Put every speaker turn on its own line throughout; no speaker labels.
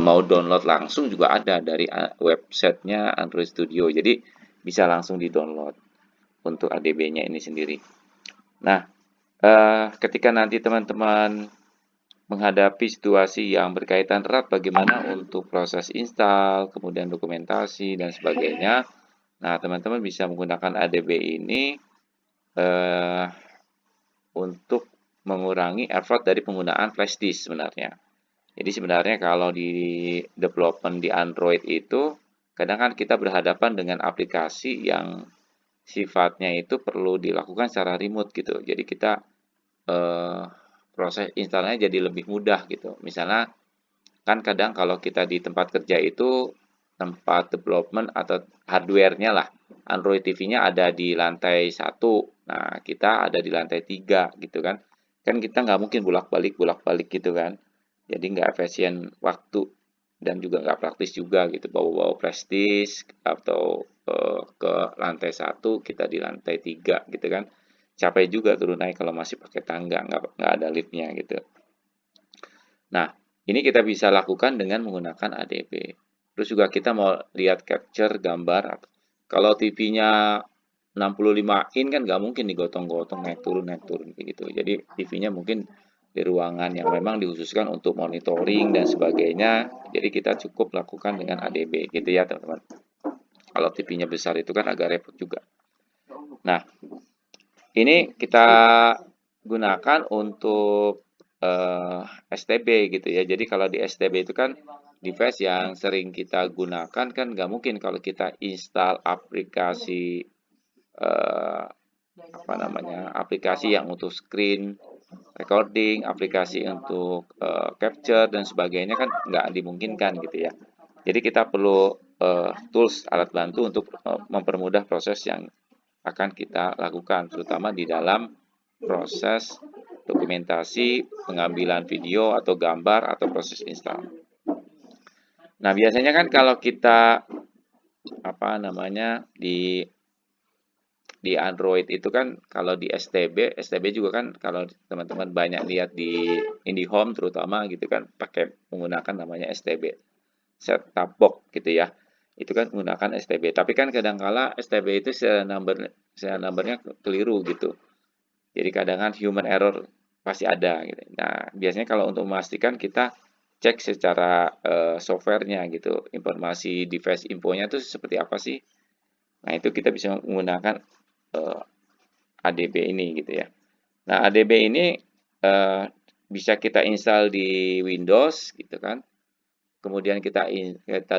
mau download langsung juga ada dari websitenya Android Studio. Jadi bisa langsung di-download untuk ADB-nya ini sendiri. Nah, ketika nanti teman-teman menghadapi situasi yang berkaitan erat bagaimana untuk proses install, kemudian dokumentasi, dan sebagainya, nah teman-teman bisa menggunakan ADB ini untuk mengurangi effort dari penggunaan flash disk sebenarnya. Jadi sebenarnya kalau di development di Android itu, kadang kan kita berhadapan dengan aplikasi yang sifatnya itu perlu dilakukan secara remote gitu. Jadi kita proses installnya jadi lebih mudah gitu. Misalnya kan kadang kalau kita di tempat kerja itu tempat development atau hardware-nya lah, Android TV-nya ada di lantai 1, nah kita ada di lantai 3 gitu kan. Kan kita nggak mungkin bolak-balik gitu kan. Jadi nggak efisien waktu dan juga nggak praktis juga gitu bawa-bawa flash disk atau ke lantai 1 kita di lantai 3 gitu kan. Capek juga turun naik kalau masih pakai tangga, nggak ada liftnya gitu. Nah, ini kita bisa lakukan dengan menggunakan ADB. Terus juga kita mau lihat capture gambar. Kalau TV-nya 65 in kan nggak mungkin digotong-gotong naik turun begitu. Jadi TV-nya mungkin di ruangan yang memang dikhususkan untuk monitoring dan sebagainya. Jadi kita cukup lakukan dengan ADB gitu ya teman-teman. Kalau TV-nya besar itu kan agak repot juga. Nah, ini kita gunakan untuk STB gitu ya. Jadi kalau di STB itu kan device yang sering kita gunakan kan nggak mungkin kalau kita install aplikasi apa namanya aplikasi yang untuk screen recording, aplikasi untuk capture dan sebagainya kan nggak dimungkinkan gitu ya. Jadi kita perlu tools alat bantu untuk mempermudah proses yang akan kita lakukan, terutama di dalam proses dokumentasi, pengambilan video atau gambar atau proses install. Nah, biasanya kan kalau kita apa namanya di Android itu kan kalau di STB juga kan kalau teman-teman banyak lihat di IndiHome terutama gitu kan pakai menggunakan namanya STB, set top box gitu ya. Itu kan menggunakan STB. Tapi kan kadangkala STB itu serial numbernya keliru gitu. Jadi kadang kan human error pasti ada gitu. Nah, biasanya kalau untuk memastikan kita cek secara softwarenya gitu, informasi device infonya itu seperti apa sih. Nah, itu kita bisa menggunakan ADB ini gitu ya. Nah, ADB ini bisa kita install di Windows gitu kan. Kemudian kita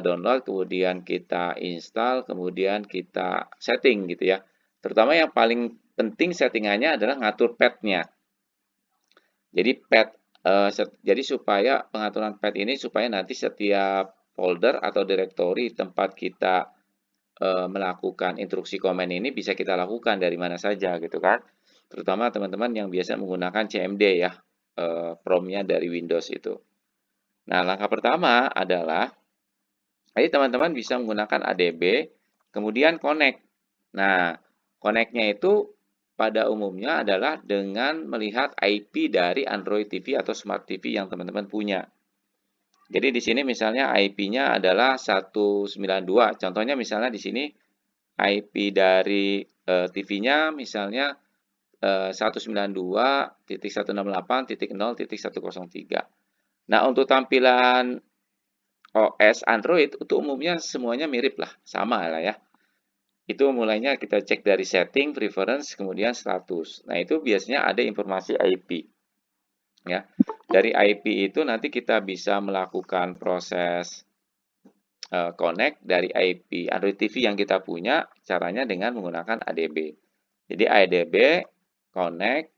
download, kemudian kita install, kemudian kita setting gitu ya. Terutama yang paling penting settingannya adalah ngatur path-nya. Jadi jadi supaya pengaturan path ini supaya nanti setiap folder atau direktori tempat kita melakukan instruksi komen ini bisa kita lakukan dari mana saja gitu kan. Terutama teman-teman yang biasa menggunakan CMD ya, prompt-nya dari Windows itu. Nah, langkah pertama adalah jadi teman-teman bisa menggunakan ADB, kemudian connect. Nah, connect-nya itu pada umumnya adalah dengan melihat IP dari Android TV atau Smart TV yang teman-teman punya. Jadi di sini misalnya IP-nya adalah 192. Contohnya misalnya di sini IP dari TV-nya misalnya 192.168.0.103. Nah, untuk tampilan OS Android itu umumnya semuanya mirip lah, sama lah ya. Itu mulainya kita cek dari setting, preference, kemudian status. Nah, itu biasanya ada informasi IP. Ya. Dari IP itu nanti kita bisa melakukan proses connect dari IP Android TV yang kita punya, caranya dengan menggunakan ADB. Jadi ADB connect